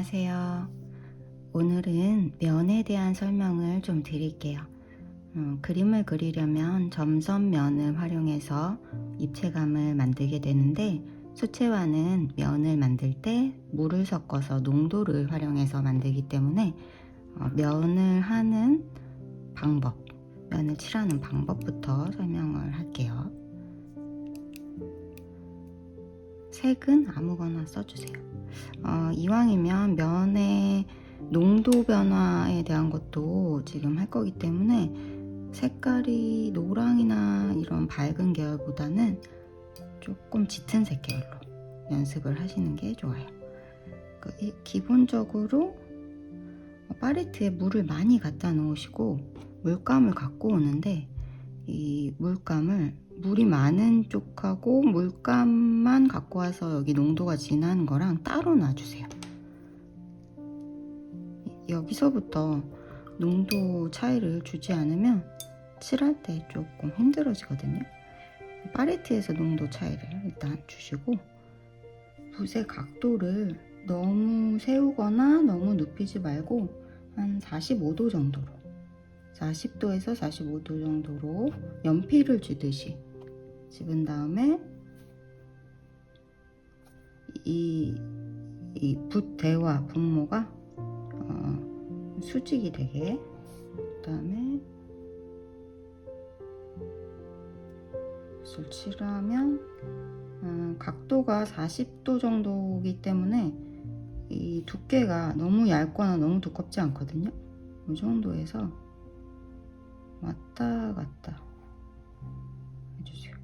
안녕하세요. 오늘은 면에 대한 설명을 좀 드릴게요. 그림을 그리려면 점선면을 활용해서 입체감을 만들게 되는데, 수채화는 면을 만들 때 물을 섞어서 농도를 활용해서 만들기 때문에 면을 하는 방법, 면을 칠하는 방법부터 설명을 할게요. 색은 아무거나 써주세요. 이왕이면 면의 농도 변화에 대한 것도 지금 할 거기 때문에 색깔이 노랑이나 이런 밝은 계열보다는 조금 짙은 색 계열로 연습을 하시는 게 좋아요. 기본적으로 팔레트에 물을 많이 갖다 놓으시고 물감을 갖고 오는데, 이 물감을 물이 많은 쪽하고 물감만 갖고 와서 여기 농도가 진한 거랑 따로 놔주세요. 여기서부터 농도 차이를 주지 않으면 칠할 때 조금 힘들어지거든요. 팔레트에서 농도 차이를 일단 주시고, 붓의 각도를 너무 세우거나 너무 눕히지 말고 한 45도 정도로, 40도에서 45도 정도로 연필을 쥐듯이 집은 다음에 이 붓대와 분모가 수직이 되게, 그 다음에 붓을 칠하면 각도가 40도 정도이기 때문에 이 두께가 너무 얇거나 너무 두껍지 않거든요. 이 정도에서 왔다 갔다 해주세요.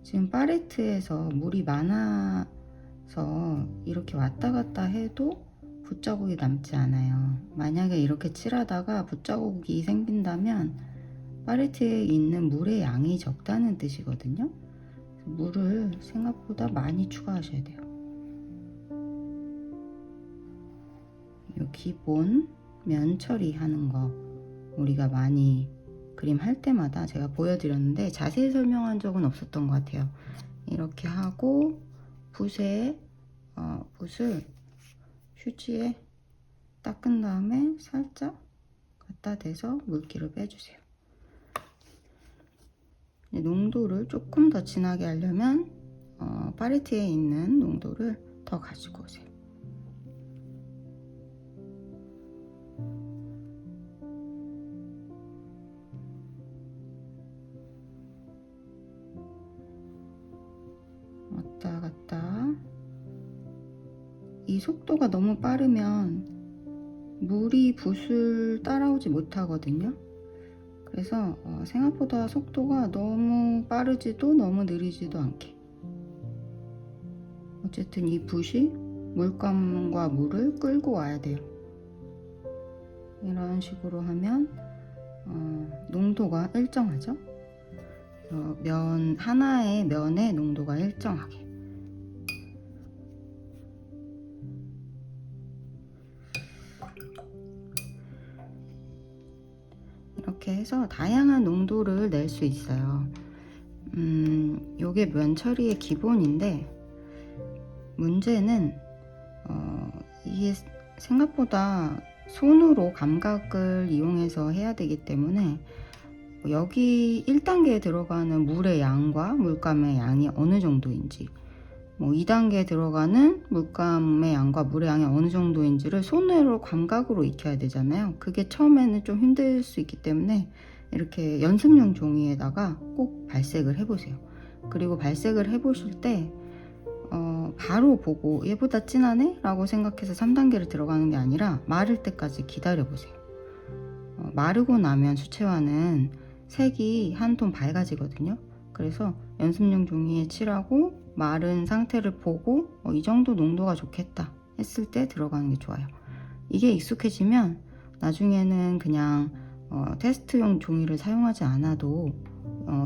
지금 팔레트에서 물이 많아서 이렇게 왔다 갔다 해도 붓자국이 남지 않아요. 만약에 이렇게 칠하다가 붓자국이 생긴다면 팔레트에 있는 물의 양이 적다는 뜻이거든요. 물을 생각보다 많이 추가하셔야 돼요. 이 기본 면 처리하는 거 우리가 많이 그림 할 때마다 제가 보여드렸는데 자세히 설명한 적은 없었던 것 같아요. 이렇게 하고 붓을 휴지에 닦은 다음에 살짝 갖다 대서 물기를 빼주세요. 농도를 조금 더 진하게 하려면 팔레트에 있는 농도를 더 가지고 오세요. 왔다 갔다. 이 속도가 너무 빠르면 물이 붓을 따라오지 못하거든요. 그래서 생각보다 속도가 너무 빠르지도 너무 느리지도 않게, 어쨌든 이 붓이 물감과 물을 끌고 와야 돼요. 이런 식으로 하면 농도가 일정하죠. 면 하나의 면의 농도가 일정하게. 이렇게 해서 다양한 농도를 낼 수 있어요. 요게 면 처리의 기본인데, 문제는 이게 생각보다 손으로 감각을 이용해서 해야 되기 때문에 여기 1단계에 들어가는 물의 양과 물감의 양이 어느 정도인지, 2단계에 들어가는 물감의 양과 물의 양이 어느 정도인지를 손으로 감각으로 익혀야 되잖아요. 그게 처음에는 좀 힘들 수 있기 때문에 이렇게 연습용 종이에다가 꼭 발색을 해보세요. 그리고 발색을 해보실 때 바로 보고 얘보다 진하네? 라고 생각해서 3단계를 들어가는 게 아니라 마를 때까지 기다려보세요. 마르고 나면 수채화는 색이 한 톤 밝아지거든요. 그래서 연습용 종이에 칠하고 마른 상태를 보고 이 정도 농도가 좋겠다 했을 때 들어가는 게 좋아요. 이게 익숙해지면 나중에는 그냥 테스트용 종이를 사용하지 않아도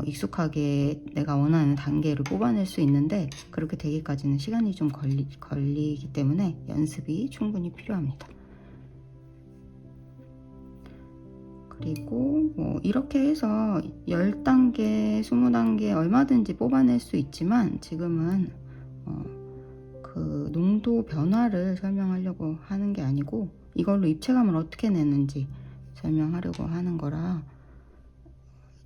익숙하게 내가 원하는 단계를 뽑아낼 수 있는데, 그렇게 되기까지는 시간이 좀 걸리기 때문에 연습이 충분히 필요합니다. 그리고 이렇게 해서 10단계, 20단계 얼마든지 뽑아낼 수 있지만, 지금은 그 농도 변화를 설명하려고 하는 게 아니고 이걸로 입체감을 어떻게 내는지 설명하려고 하는 거라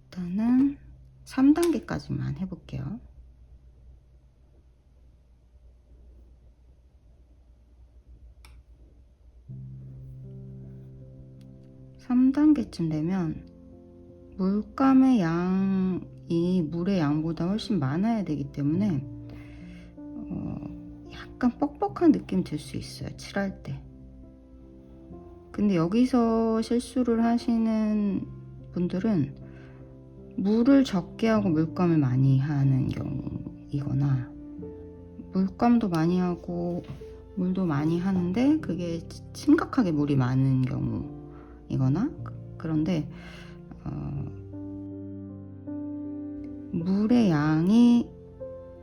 일단은 3단계까지만 해볼게요. 3단계쯤 되면 물감의 양이 물의 양보다 훨씬 많아야 되기 때문에 약간 뻑뻑한 느낌 들 수 있어요, 칠할 때. 근데 여기서 실수를 하시는 분들은 물을 적게 하고 물감을 많이 하는 경우이거나 물감도 많이 하고 물도 많이 하는데 그게 심각하게 물이 많은 경우이거나 그런데 물의 양이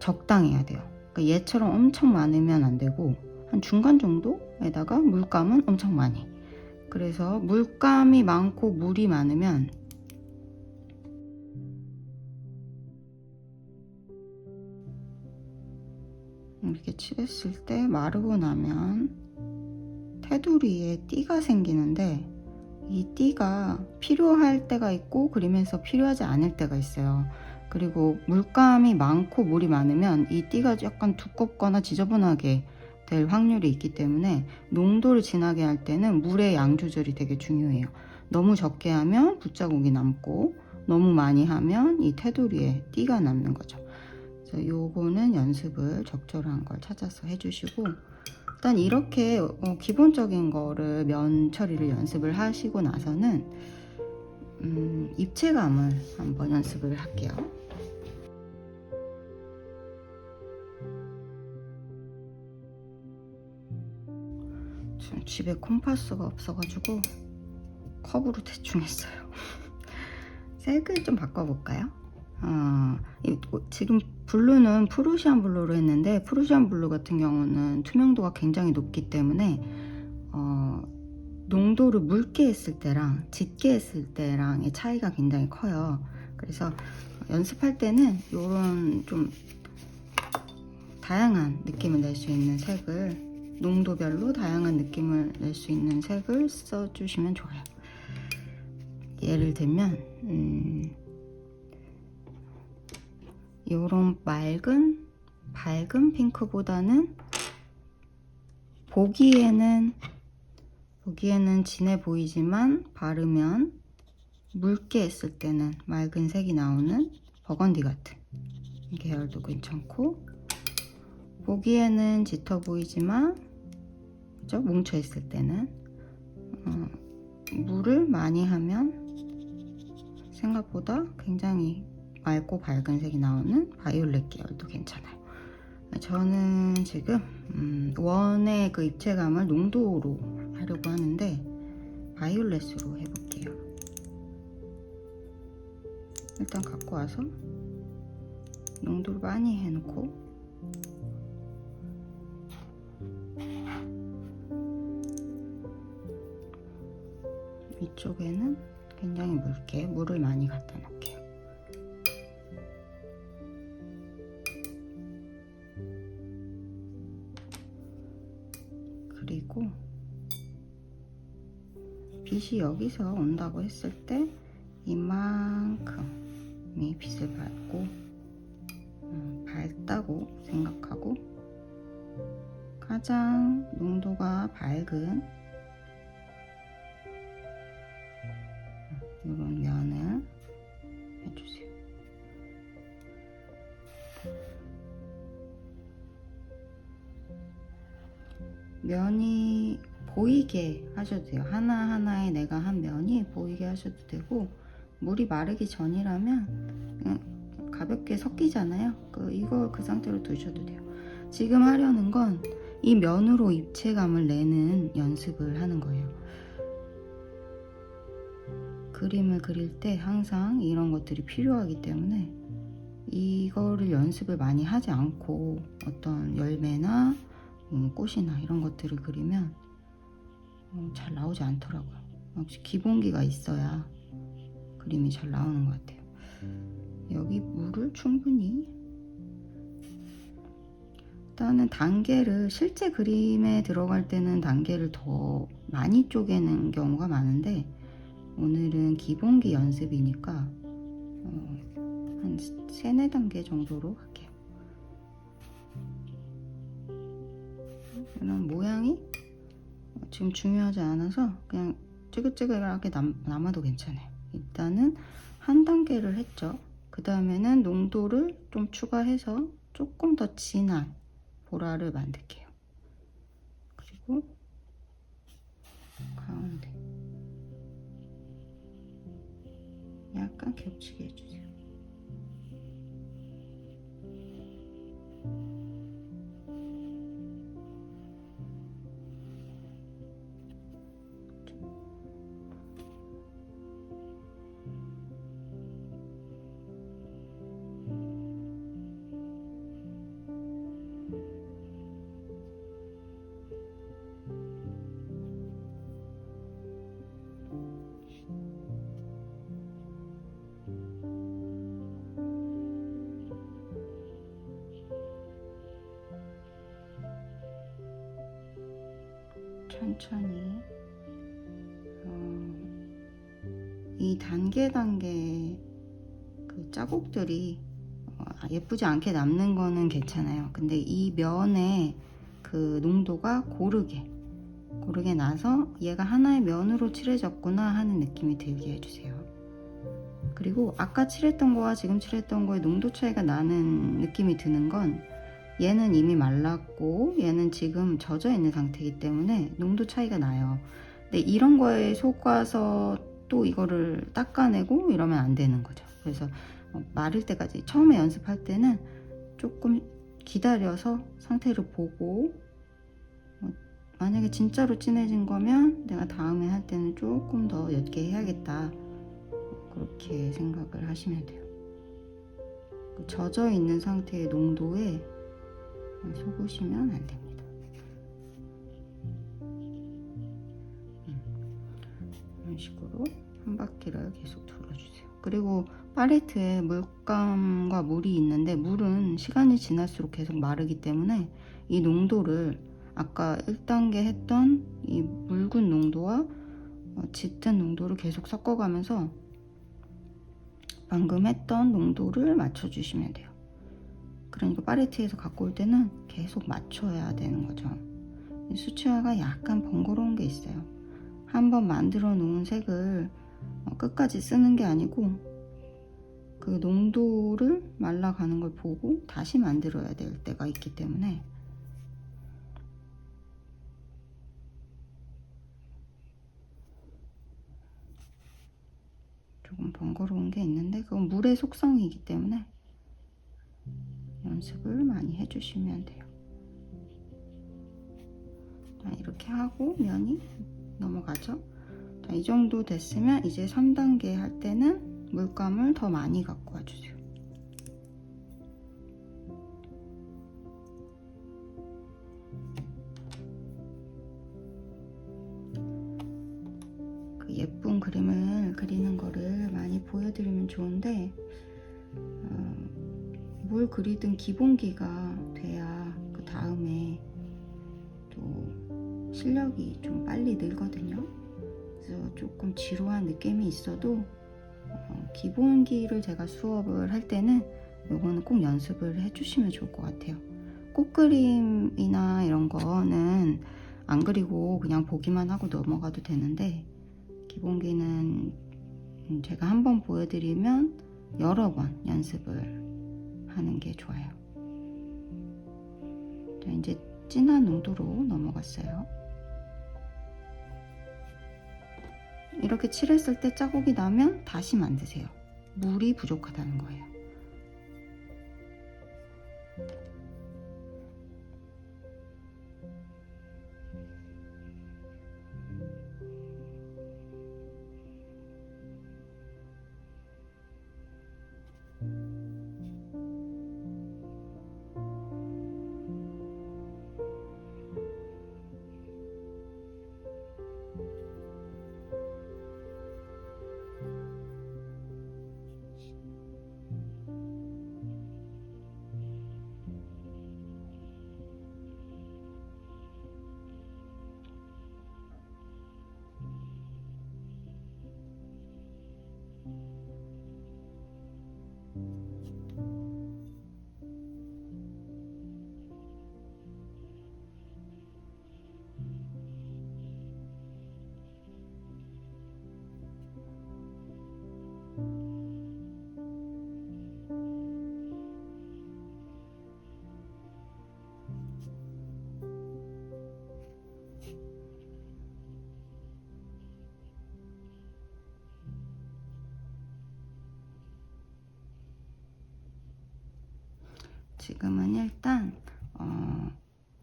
적당해야 돼요. 그러니까 얘처럼 엄청 많으면 안 되고 한 중간 정도에다가 물감은 엄청 많이. 그래서 물감이 많고 물이 많으면 이렇게 칠했을 때 마르고 나면 테두리에 띠가 생기는데 이 띠가 필요할 때가 있고 그림에서 필요하지 않을 때가 있어요. 그리고 물감이 많고 물이 많으면 이 띠가 약간 두껍거나 지저분하게 될 확률이 있기 때문에 농도를 진하게 할 때는 물의 양 조절이 되게 중요해요. 너무 적게 하면 붓자국이 남고 너무 많이 하면 이 테두리에 띠가 남는 거죠. 그래서 요거는 연습을 적절한 걸 찾아서 해주시고 일단 이렇게 기본적인 거를 면 처리를 연습을 하시고 나서는 입체감을 한번 연습을 할게요. 지금 집에 콤파스가 없어가지고 컵으로 대충 했어요. 색을 좀 바꿔볼까요? 지금 블루는 프루시안 블루로 했는데 프루시안 블루 같은 경우는 투명도가 굉장히 높기 때문에 농도를 묽게 했을 때랑 짙게 했을 때랑의 차이가 굉장히 커요. 그래서 연습할 때는 이런 좀 다양한 느낌을 낼 수 있는 색을 농도별로 다양한 느낌을 낼 수 있는 색을 써주시면 좋아요. 예를 들면 이런 밝은 핑크보다는 보기에는 진해 보이지만 바르면 묽게 했을 때는 맑은 색이 나오는 버건디 같은 계열도 괜찮고, 보기에는 짙어 보이지만 그죠? 뭉쳐 있을 때는 물을 많이 하면 생각보다 굉장히 맑고 밝은 색이 나오는 바이올렛 계열도 괜찮아요. 저는 지금 원의 그 입체감을 농도로 하려고 하는데 바이올렛으로 해볼게요. 일단 갖고 와서 농도를 많이 해놓고 이쪽에는 굉장히 묽게 물을 많이 갖다 놓을게요. 그리고 빛이 여기서 온다고 했을 때 이만큼이 빛을 받고 밝다고 생각하고 가장 농도가 밝은 이런 면을 해주세요. 면이 보이게 하셔도 돼요. 하나하나에 내가 한 면이 보이게 하셔도 되고, 물이 마르기 전이라면 그냥 가볍게 섞이잖아요. 이걸 그 상태로 두셔도 돼요. 지금 하려는 건 이 면으로 입체감을 내는 연습을 하는 거예요. 그림을 그릴 때 항상 이런 것들이 필요하기 때문에 이거를 연습을 많이 하지 않고 어떤 열매나 꽃이나 이런 것들을 그리면 잘 나오지 않더라고요. 역시 기본기가 있어야 그림이 잘 나오는 것 같아요. 여기 물을 충분히 일단은 단계를 실제 그림에 들어갈 때는 단계를 더 많이 쪼개는 경우가 많은데 오늘은 기본기 연습이니까 한 3, 4단계 정도로 할게요. 이런 모양이 지금 중요하지 않아서 그냥 찌긋찌긋하게 남아도 괜찮아요. 일단은 한 단계를 했죠. 그 다음에는 농도를 좀 추가해서 조금 더 진한 보라를 만들게요. 그리고 가운데 약간 겹치게 해주세요. 천천히 이 단계 그 자국들이 예쁘지 않게 남는 거는 괜찮아요. 근데 이 면에 그 농도가 고르게 나서 얘가 하나의 면으로 칠해졌구나 하는 느낌이 들게 해주세요. 그리고 아까 칠했던 거와 지금 칠했던 거의 농도 차이가 나는 느낌이 드는 건 얘는 이미 말랐고 얘는 지금 젖어 있는 상태이기 때문에 농도 차이가 나요. 근데 이런 거에 속아서 또 이거를 닦아내고 이러면 안 되는 거죠. 그래서 마를 때까지 처음에 연습할 때는 조금 기다려서 상태를 보고 만약에 진짜로 진해진 거면 내가 다음에 할 때는 조금 더 옅게 해야겠다, 그렇게 생각을 하시면 돼요. 젖어 있는 상태의 농도에 속으시면 안 됩니다. 이런 식으로 한 바퀴를 계속 돌아주세요. 그리고 팔레트에 물감과 물이 있는데 물은 시간이 지날수록 계속 마르기 때문에 이 농도를 아까 1단계 했던 이 묽은 농도와 짙은 농도를 계속 섞어가면서 방금 했던 농도를 맞춰주시면 돼요. 그러니까 팔레트에서 갖고 올 때는 계속 맞춰야 되는 거죠. 수채화가 약간 번거로운 게 있어요. 한번 만들어 놓은 색을 끝까지 쓰는 게 아니고 그 농도를 말라가는 걸 보고 다시 만들어야 될 때가 있기 때문에 조금 번거로운 게 있는데 그건 물의 속성이기 때문에 연습을 많이 해주시면 돼요. 자, 이렇게 하고 면이 넘어가죠. 자, 이 정도 됐으면 이제 3단계 할 때는 물감을 더 많이 갖고 와주세요. 그 예쁜 그림을 그리는 거를 많이 보여드리면 좋은데 뭘 그리든 기본기가 돼야 그 다음에 또 실력이 좀 빨리 늘거든요. 그래서 조금 지루한 느낌이 있어도 기본기를 제가 수업을 할 때는 요거는 꼭 연습을 해주시면 좋을 것 같아요. 꽃그림이나 이런 거는 안 그리고 그냥 보기만 하고 넘어가도 되는데 기본기는 제가 한번 보여드리면 여러 번 연습을 하는 게 좋아요. 자, 이제 진한 농도로 넘어갔어요. 이렇게 칠했을 때 자국이 나면 다시 만드세요. 물이 부족하다는 거예요. 지금은 일단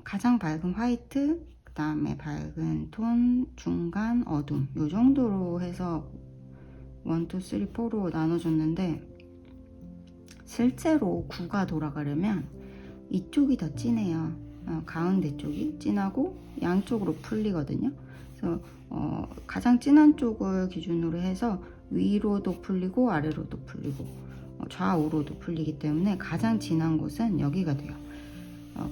가장 밝은 화이트, 그 다음에 밝은 톤, 중간, 어둠 요 정도로 해서 1, 2, 3, 4로 나눠줬는데, 실제로 구가 돌아가려면 이쪽이 더 진해요. 가운데 쪽이 진하고 양쪽으로 풀리거든요. 그래서 가장 진한 쪽을 기준으로 해서 위로도 풀리고 아래로도 풀리고 좌우로도 풀리기 때문에 가장 진한 곳은 여기가 돼요.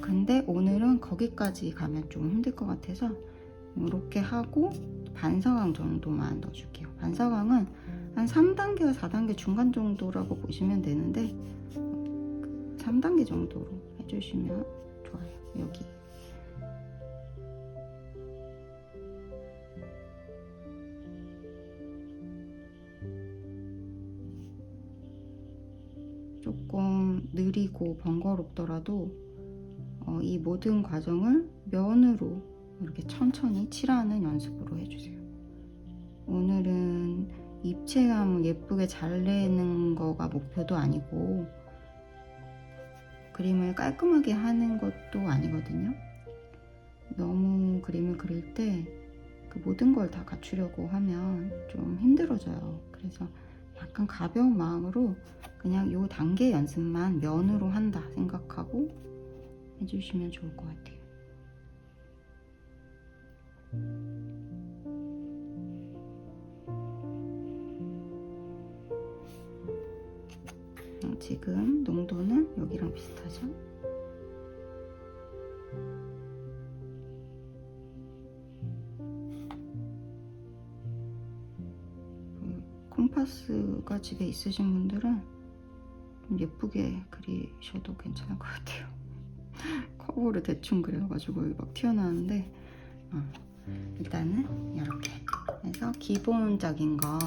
근데 오늘은 거기까지 가면 좀 힘들 것 같아서 이렇게 하고 반사광 정도만 넣어줄게요. 반사광은 한 3단계와 4단계 중간 정도라고 보시면 되는데 3단계 정도로 해주시면 좋아요. 여기 조금 느리고 번거롭더라도 이 모든 과정을 면으로 이렇게 천천히 칠하는 연습으로 해주세요. 오늘은 입체감을 예쁘게 잘 내는 거가 목표도 아니고 그림을 깔끔하게 하는 것도 아니거든요. 너무 그림을 그릴 때 그 모든 걸 다 갖추려고 하면 좀 힘들어져요. 그래서 약간 가벼운 마음으로 그냥 요 단계 연습만 면으로 한다 생각하고 해주시면 좋을 것 같아요. 지금 농도는 여기랑 비슷하죠? 콤파스가 집에 있으신 분들은 좀 예쁘게 그리셔도 괜찮을 것 같아요. 커브를 대충 그려가지고 막 튀어나오는데 일단은 이렇게 해서 기본적인 거,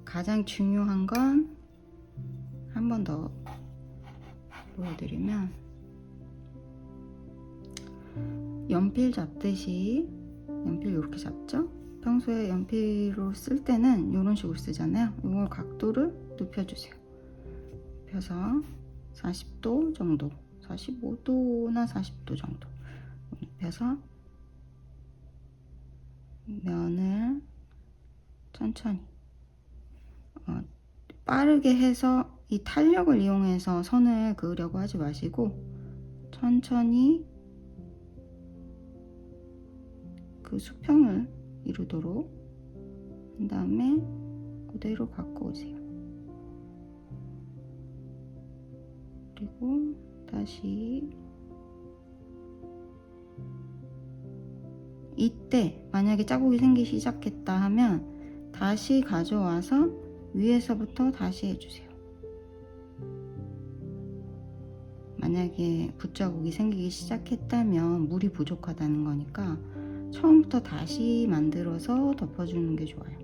가장 중요한 건 한 번 더 보여드리면, 연필 잡듯이 연필 이렇게 잡죠? 평소에 연필로 쓸 때는 이런 식으로 쓰잖아요. 이걸 각도를 눕혀주세요. 눕혀서 40도 정도, 45도나 40도 정도 눕혀서 면을 천천히 빠르게 해서 이 탄력을 이용해서 선을 그으려고 하지 마시고 천천히 그 수평을 이루도록 한 다음에 그대로 갖고 오세요. 그리고 다시 이때 만약에 자국이 생기기 시작했다 하면 다시 가져와서 위에서부터 다시 해주세요. 만약에 붓자국이 생기기 시작했다면 물이 부족하다는 거니까 처음부터 다시 만들어서 덮어주는 게 좋아요.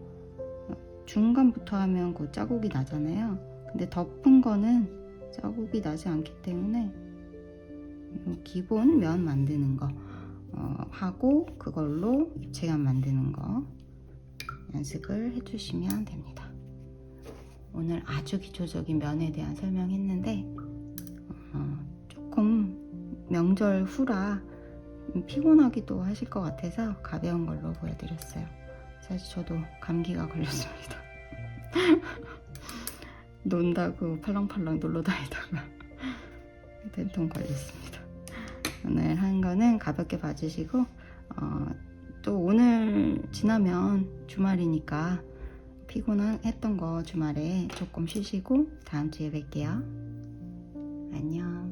중간부터 하면 그 자국이 나잖아요. 근데 덮은 거는 자국이 나지 않기 때문에 기본 면 만드는 거 하고 그걸로 입체감 만드는 거 연습을 해주시면 됩니다. 오늘 아주 기초적인 면에 대한 설명했는데 조금 명절 후라 피곤하기도 하실 것 같아서 가벼운 걸로 보여드렸어요. 사실 저도 감기가 걸렸습니다. 논다고 팔랑팔랑 놀러 다니다가 된통 걸렸습니다. 오늘 한 거는 가볍게 봐주시고 또 오늘 지나면 주말이니까 피곤했던 거 주말에 조금 쉬시고 다음 주에 뵐게요. 안녕.